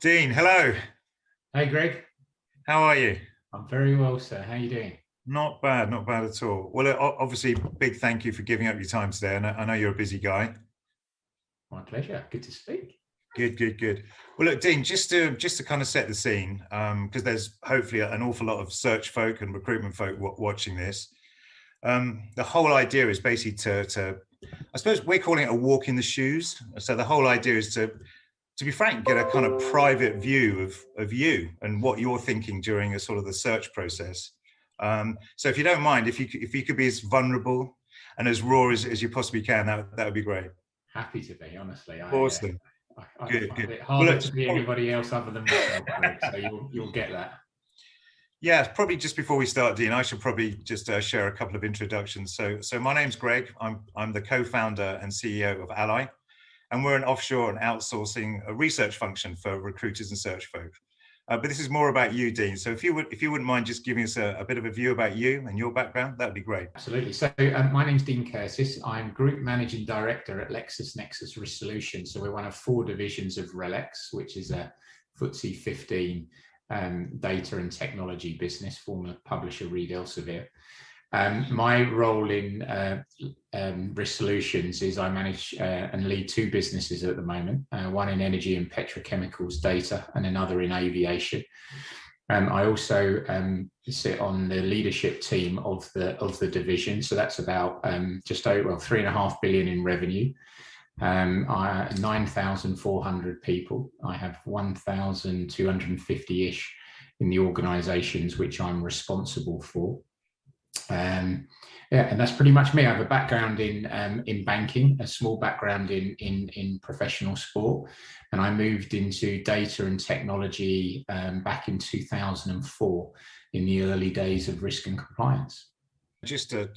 Dean, hello. Hey Greg, How are you? I'm very well, sir. How you doing? Not bad, not bad at all. Well, obviously, big thank you for giving up your time today. I know you're a busy guy. My pleasure. Good to speak. Good, good, good. Well, look, Dean, just to kind of set the scene, because there's hopefully an awful lot of search folk and recruitment folk watching this. The whole idea is basically I suppose we're calling it a walk in the shoes. So the whole idea is to be frank, get a kind of private view of you and what you're thinking during a sort of the search process. So if you don't mind, if you could be as vulnerable and as raw as you possibly can, that would be great. Happy to be, honestly. Awesome. I Good, find good. it Well, harder look, to be anybody else other than myself, Greg. So you'll get that. yeah, probably just before we start, Dean, I should probably just share a couple of introductions. So my name's Greg. I'm the co-founder and CEO of Ally, and we're an offshore and outsourcing a research function for recruiters and search folk. But this is more about you, Dean. So if you wouldn't mind just giving us a bit of a view about you and your background, that'd be great. Absolutely. So my name's Dean Curtis. I'm Group Managing Director at LexisNexis Risk Solutions. So we're one of four divisions of RELX, which is a FTSE 15 data and technology business, former publisher Reed Elsevier. My role in Risk Solutions is I manage and lead two businesses at the moment, one in energy and petrochemicals data and another in aviation. I also sit on the leadership team of the division, so that's about just over 3.5 billion in revenue. 9,400 people. I have 1,250-ish in the organisations which I'm responsible for. And that's pretty much me. I have a background in banking, a small background in professional sport, and I moved into data and technology back in 2004 in the early days of risk and compliance. Just to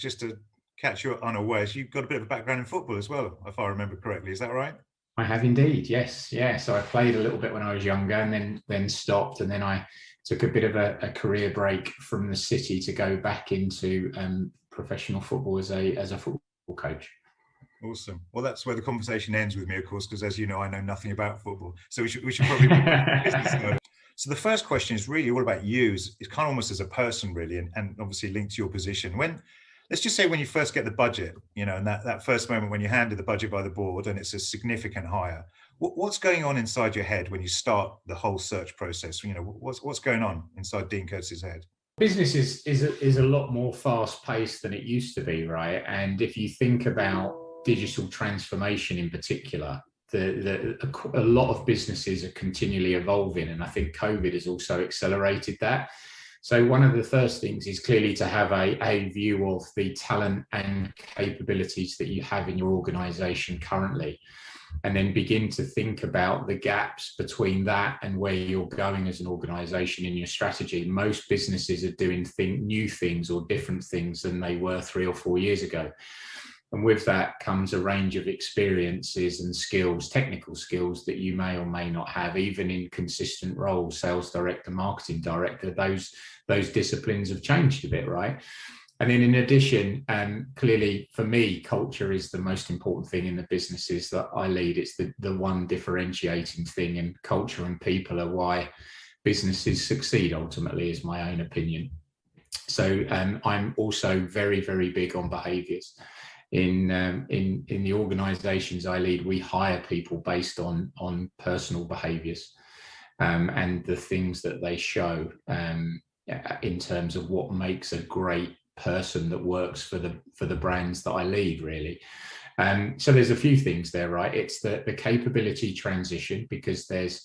catch you unawares, you've got a bit of a background in football as well, if I remember correctly. Is that right? I have indeed, yes. Yeah, so I played a little bit when I was younger and then stopped, and then I took a bit of a career break from the city to go back into professional football as a football coach. Awesome. Well, that's where the conversation ends with me, of course, because as you know, I know nothing about football. So we should probably business. So the first question is really all about you. It's kind of almost as a person, really, and obviously linked to your position. Let's just say when you first get the budget, and that first moment when you're handed the budget by the board and it's a significant hire, what's going on inside your head when you start the whole search process? What's going on inside Dean Curtis's head? Business is a lot more fast paced than it used to be, right? And if you think about digital transformation in particular, a lot of businesses are continually evolving, and I think COVID has also accelerated that. So one of the first things is clearly to have a view of the talent and capabilities that you have in your organization currently, and then begin to think about the gaps between that and where you're going as an organization in your strategy. Most businesses are doing new things or different things than they were 3 or 4 years ago. And with that comes a range of experiences and skills, technical skills that you may or may not have, even in consistent roles, sales director, marketing director. Those disciplines have changed a bit, right? And then in addition, clearly for me, culture is the most important thing in the businesses that I lead. It's the one differentiating thing, and culture and people are why businesses succeed ultimately, is my own opinion. So I'm also very, very big on behaviours. In the organisations I lead, we hire people based on personal behaviours and the things that they show in terms of what makes a great person that works for the brands that I lead, really. So there's a few things there, right? It's the capability transition, because there's,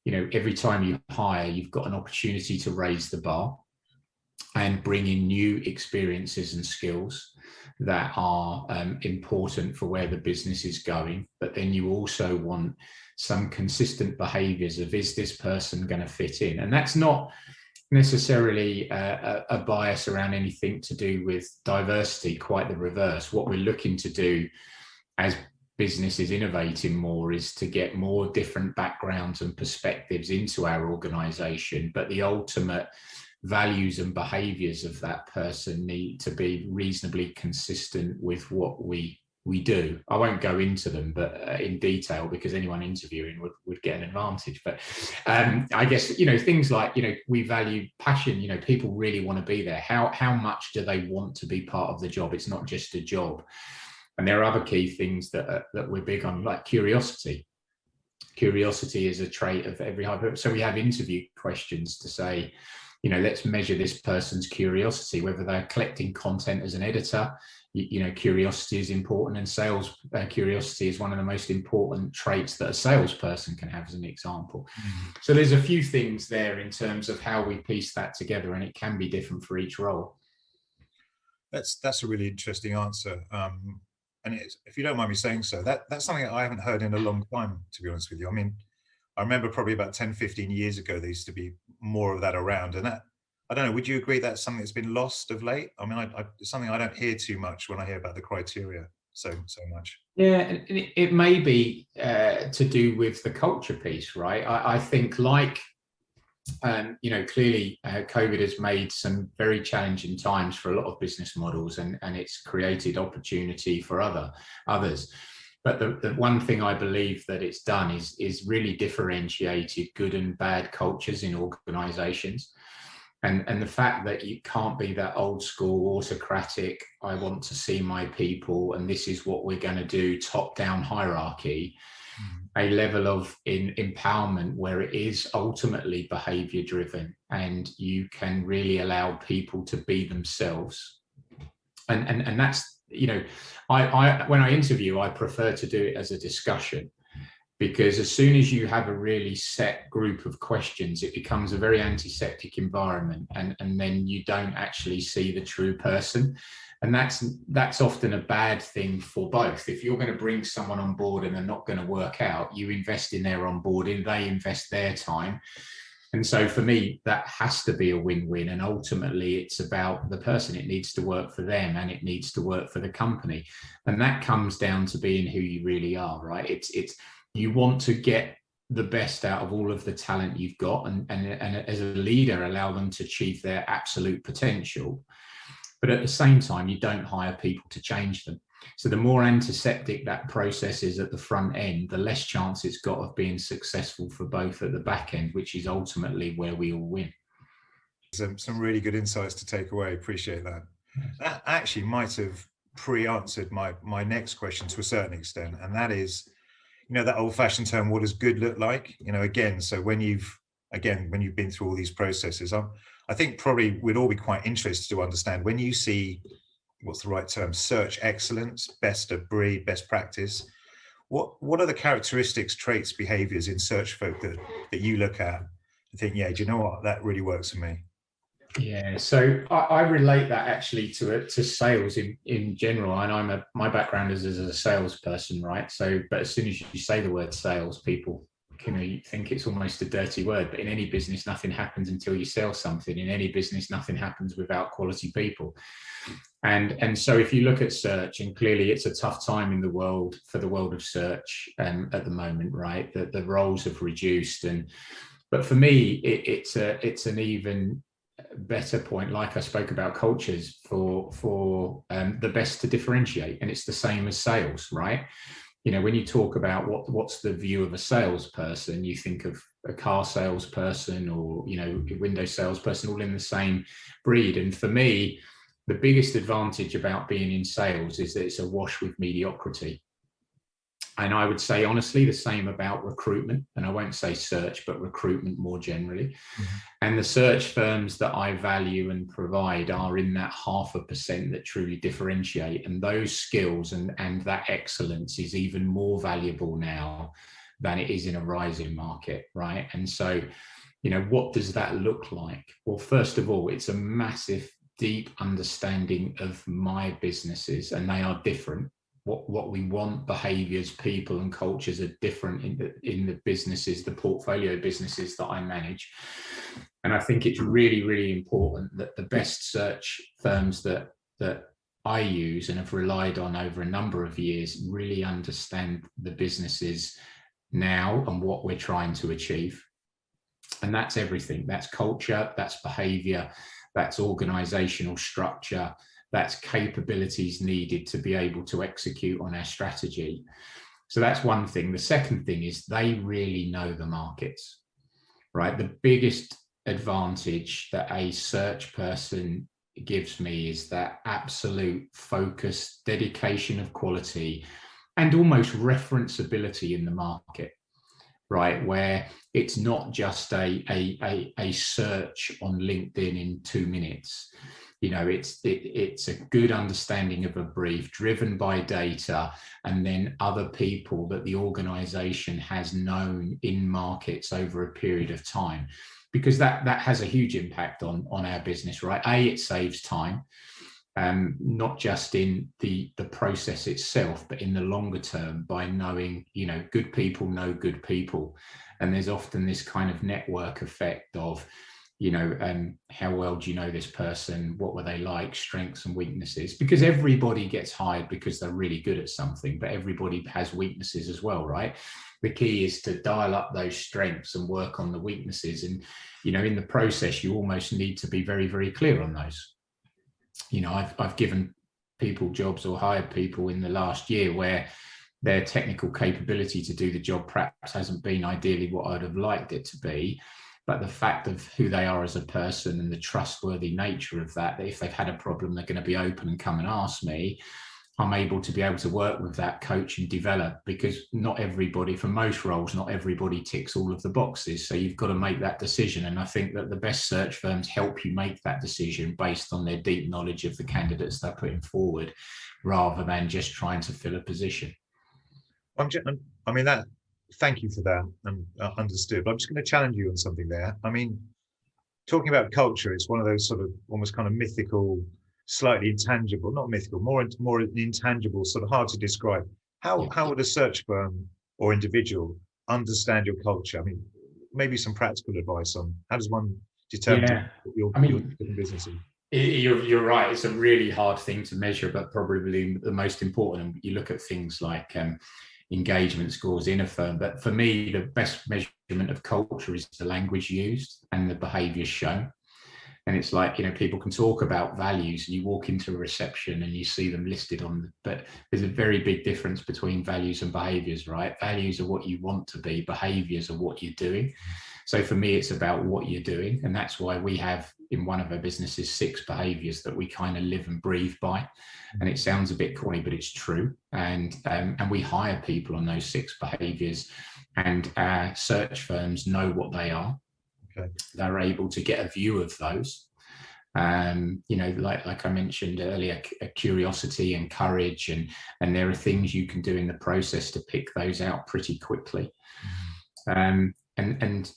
every time you hire, you've got an opportunity to raise the bar and bring in new experiences and skills that are important for where the business is going. But then you also want some consistent behaviours of, is this person going to fit in? And that's not necessarily a bias around anything to do with diversity, quite the reverse. What we're looking to do as business is innovating more is to get more different backgrounds and perspectives into our organisation, but the ultimate values and behaviours of that person need to be reasonably consistent with what we we do. I won't go into them, but in detail, because anyone interviewing would get an advantage. But I guess, you know, things like, you know, we value passion. You know, people really want to be there. How much do they want to be part of the job? It's not just a job. And there are other key things that we're big on, like curiosity. Curiosity is a trait of every high person. So we have interview questions to say, you know, let's measure this person's curiosity, whether they're collecting content as an editor. You know, curiosity is important, and sales curiosity is one of the most important traits that a salesperson can have, as an example. So there's a few things there in terms of how we piece that together, and it can be different for each role. That's a really interesting answer. And if you don't mind me saying so, that's something that I haven't heard in a long time, to be honest with you. I mean, I remember probably about 10, 15 years ago, there used to be more of that around. And that, I don't know, would you agree that's something that's been lost of late? I mean, it's something I don't hear too much when I hear about the criteria so much. Yeah, and it may be to do with the culture piece, right? I think, like, you know, clearly COVID has made some very challenging times for a lot of business models, and it's created opportunity for others. But the one thing I believe that it's done is really differentiated good and bad cultures in organizations. And the fact that you can't be that old school autocratic, I want to see my people and this is what we're going to do, top down hierarchy, a level of empowerment where it is ultimately behavior driven, and you can really allow people to be themselves. And that's, you know, I when I interview, I prefer to do it as a discussion, because as soon as you have a really set group of questions, it becomes a very antiseptic environment, and then you don't actually see the true person. And that's often a bad thing for both. If you're going to bring someone on board and they're not going to work out, you invest in their onboarding, they invest their time. And so for me, that has to be a win-win. And ultimately, it's about the person. It needs to work for them, and it needs to work for the company. And that comes down to being who you really are, right? It's you want to get the best out of all of the talent you've got, and as a leader, allow them to achieve their absolute potential. But at the same time, you don't hire people to change them. So the more antiseptic that process is at the front end, the less chance it's got of being successful for both at the back end, which is ultimately where we all win. Some really good insights to take away. Appreciate that. That actually might have pre-answered my next question to a certain extent, and that is, you know, that old-fashioned term, what does good look like? You know, again, so when you've been through all these processes, I think probably we'd all be quite interested to understand, when you see, what's the right term, search excellence, best of breed, best practice, what are the characteristics, traits, behaviors in search folk that you look at and think, yeah, do you know what, that really works for me? Yeah, so I relate that actually to sales in general, and my background is as a salesperson, right? So, but as soon as you say the word sales, people, you know, you think it's almost a dirty word. But in any business, nothing happens until you sell something. In any business, nothing happens without quality people. And so if you look at search, and clearly it's a tough time in the world for the world of search at the moment, right? The roles have reduced, but for me, it's an even better point, like I spoke about cultures, for the best to differentiate. And it's the same as sales, right? You know, when you talk about what's the view of a salesperson, you think of a car salesperson, or, you know, a window salesperson, all in the same breed. And for me, the biggest advantage about being in sales is that it's awash with mediocrity. And I would say, honestly, the same about recruitment. And I won't say search, but recruitment more generally. Mm-hmm. And the search firms that I value and provide are in that 0.5% that truly differentiate. And those skills and that excellence is even more valuable now than it is in a rising market, right? And so, you know, what does that look like? Well, first of all, it's a massive, deep understanding of my businesses, and they are different. What we want, behaviors, people, and cultures are different in the businesses, the portfolio businesses that I manage. And I think it's really, really important that the best search firms that I use and have relied on over a number of years really understand the businesses now and what we're trying to achieve. And that's everything. That's culture, that's behavior, that's organizational structure, that's capabilities needed to be able to execute on our strategy. So that's one thing. The second thing is they really know the markets, right? The biggest advantage that a search person gives me is that absolute focus, dedication of quality, and almost referenceability in the market, right? Where it's not just a search on LinkedIn in 2 minutes. You know, it's a good understanding of a brief driven by data, and then other people that the organization has known in markets over a period of time, because that has a huge impact on our business, right? It saves time, not just in the process itself, but in the longer term, by knowing, you know, good people know good people. And there's often this kind of network effect of, you know, how well do you know this person? What were they like? Strengths and weaknesses. Because everybody gets hired because they're really good at something, but everybody has weaknesses as well, right? The key is to dial up those strengths and work on the weaknesses. And, you know, in the process, you almost need to be very, very clear on those. You know, I've given people jobs or hired people in the last year where their technical capability to do the job perhaps hasn't been ideally what I'd have liked it to be. But the fact of who they are as a person and the trustworthy nature of that if they've had a problem, they're going to be open and come and ask me. I'm able to work with that, coach and develop, because not everybody, for most roles, not everybody ticks all of the boxes. So you've got to make that decision. And I think that the best search firms help you make that decision based on their deep knowledge of the candidates they're putting forward, rather than just trying to fill a position. Thank you for that. Understood. But I'm just going to challenge you on something there. I mean, talking about culture, it's one of those sort of almost kind of mythical, slightly intangible, not mythical, more intangible, sort of hard to describe. How would a search firm or individual understand your culture? I mean, maybe some practical advice on how does one determine your different businesses? You're right. It's a really hard thing to measure, but probably the most important. You look at things like engagement scores in a firm, but for me, the best measurement of culture is the language used and the behaviours shown. And it's like, you know, people can talk about values and you walk into a reception and you see them listed but there's a very big difference between values and behaviours, right? Values are what you want to be, behaviours are what you're doing. So for me, it's about what you're doing. And that's why we have in one of our businesses 6 behaviours that we kind of live and breathe by. And it sounds a bit corny, but it's true. And we hire people on those 6 behaviours, and our search firms know what they are. Okay. They're able to get a view of those. You know, like I mentioned earlier, curiosity and courage, and there are things you can do in the process to pick those out pretty quickly. And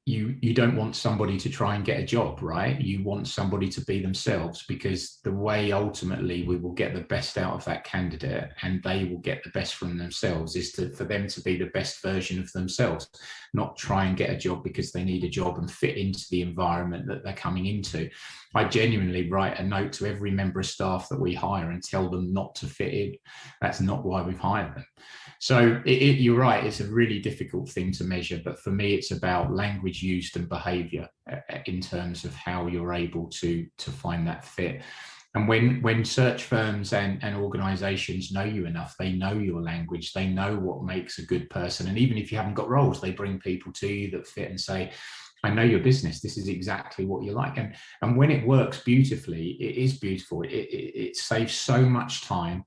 you don't want somebody to try and get a job, right? You want somebody to be themselves, because the way ultimately we will get the best out of that candidate and they will get the best from themselves is for them to be the best version of themselves, not try and get a job because they need a job and fit into the environment that they're coming into. I genuinely write a note to every member of staff that we hire and tell them not to fit in. That's not why we've hired them. So you're right, it's a really difficult thing to measure, but for me, it's about language used and behavior in terms of how you're able to find that fit. And when search firms and organizations know you enough, they know your language, they know what makes a good person. And even if you haven't got roles, they bring people to you that fit and say, I know your business, this is exactly what you like. And when it works beautifully, it is beautiful. It saves so much time,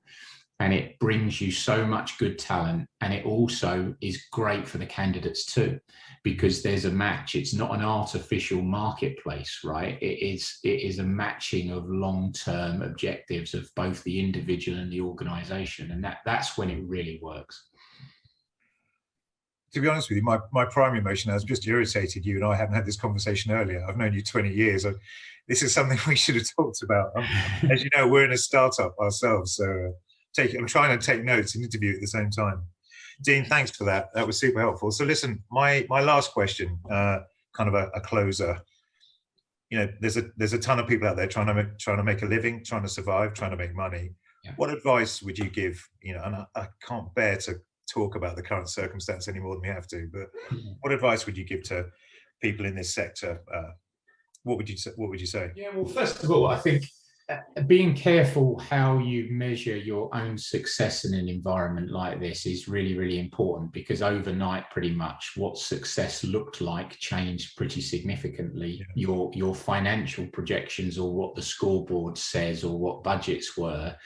and it brings you so much good talent. And it also is great for the candidates too, because there's a match. It's not an artificial marketplace, right? It is a matching of long-term objectives of both the individual and the organization. And that's when it really works. To be honest with you, my primary emotion has just irritated you, and I haven't had this conversation earlier. I've known you 20 years. This is something we should have talked about. As you know, we're in a startup ourselves, so I'm trying to take notes and interview at the same time. Dean, thanks for that. That was super helpful. So listen, my last question, kind of a closer. You know, there's a ton of people out there trying to make a living, trying to survive, trying to make money. Yeah. What advice would you give? You know, and I can't bear to talk about the current circumstance any more than we have to, but what advice would you give to people in this sector? What would you say? Yeah, well, first of all, I think being careful how you measure your own success in an environment like this is really, really important, because overnight, pretty much what success looked like changed pretty significantly. Yeah. Your financial projections, or what the scoreboard says, or what budgets were,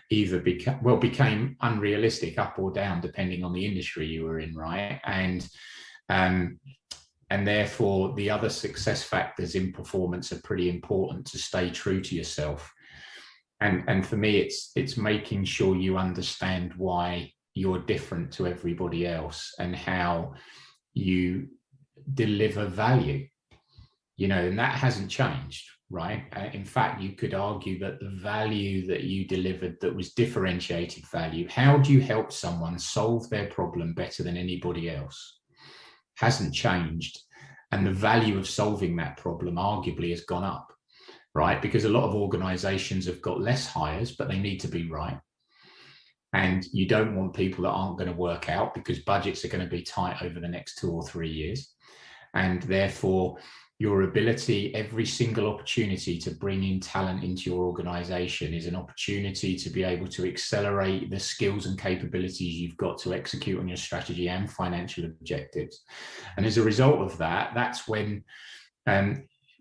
either became unrealistic up or down, depending on the industry you were in, right? Um, and therefore the other success factors in performance are pretty important to stay true to yourself. And for me, it's making sure you understand why you're different to everybody else and how you deliver value, and that hasn't changed, right? In fact, you could argue that the value that you delivered, that was differentiated value, how do you help someone solve their problem better than anybody else, hasn't changed. And the value of solving that problem arguably has gone up, right? Because a lot of organizations have got less hires, but they need to be right. And you don't want people that aren't going to work out, because budgets are going to be tight over the next 2 or 3 years. And therefore, your ability, every single opportunity to bring in talent into your organization is an opportunity to be able to accelerate the skills and capabilities you've got to execute on your strategy and financial objectives. And as a result of that, that's when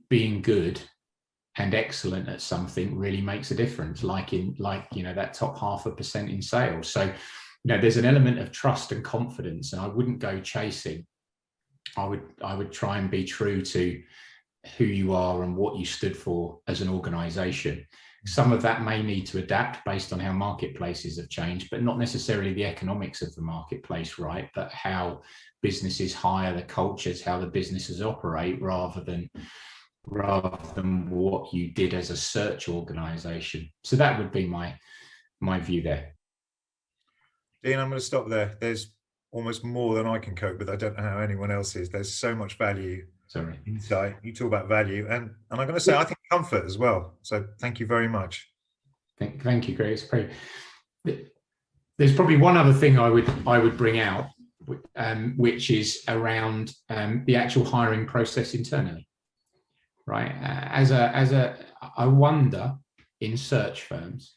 being good and excellent at something really makes a difference, like that top 0.5% in sales. So there's an element of trust and confidence, and I wouldn't go chasing. I would try and be true to who you are and what you stood for as an organization. Some of that may need to adapt based on how marketplaces have changed, but not necessarily the economics of the marketplace, right? But how businesses hire, the cultures, how the businesses operate, rather than what you did as a search organization. So that would be my view there. Dean, I'm going to stop there. There's almost more than I can cope with. I don't know how anyone else is. There's so much value. Sorry. Insight. You talk about value, and I'm going to say I think comfort as well. So thank you very much. Thank you, Greg. There's probably one other thing I would bring out, which is around the actual hiring process internally, right? I wonder, in search firms,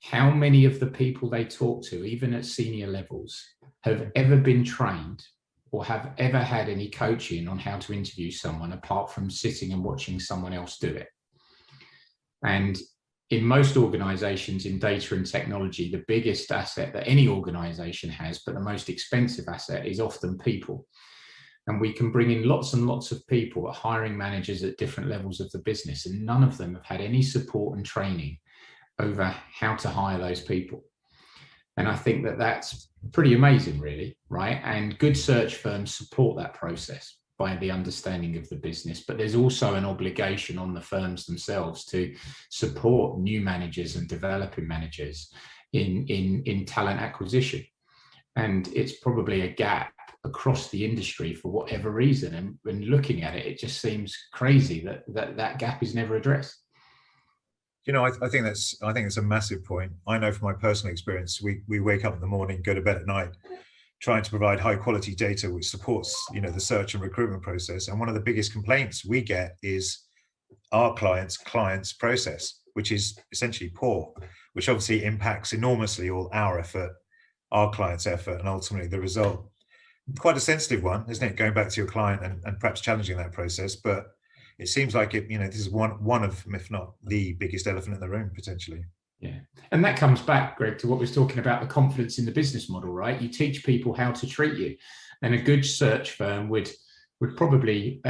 how many of the people they talk to, even at senior levels, have ever been trained or have ever had any coaching on how to interview someone, apart from sitting and watching someone else do it. And in most organizations in data and technology, the biggest asset that any organization has, but the most expensive asset, is often people. And we can bring in lots and lots of people, hiring managers at different levels of the business, and none of them have had any support and training over how to hire those people. And I think that that's pretty amazing, really, right? And good search firms support that process by the understanding of the business. But there's also an obligation on the firms themselves to support new managers and developing managers in talent acquisition. And it's probably a gap across the industry for whatever reason. And when looking at it, it just seems crazy that gap is never addressed. I think it's a massive point. I know from my personal experience, we wake up in the morning, go to bed at night, trying to provide high quality data which supports the search and recruitment process. And one of the biggest complaints we get is our clients process, which is essentially poor, which obviously impacts enormously all our effort, our clients' effort, and ultimately the result. Quite a sensitive one, isn't it? Going back to your client and perhaps challenging that process, but it seems like this is one of, if not the biggest elephant in the room, potentially. Yeah. And that comes back, Greg, to what we was talking about, the confidence in the business model, right? You teach people how to treat you. And a good search firm would probably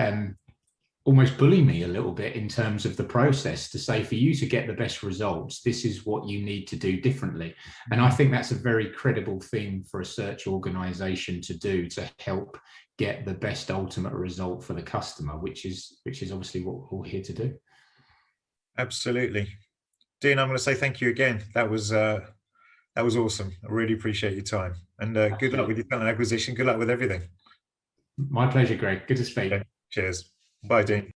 almost bully me a little bit in terms of the process, to say, for you to get the best results, this is what you need to do differently. And I think that's a very credible thing for a search organization to do, to help get the best ultimate result for the customer, which is obviously what we're here to do. Absolutely. Dean, I'm going to say thank you again. That was awesome. I really appreciate your time, and good luck with your talent acquisition. Good luck with everything. My pleasure, Greg. Good to speak. Okay. Cheers. Bye, Dean.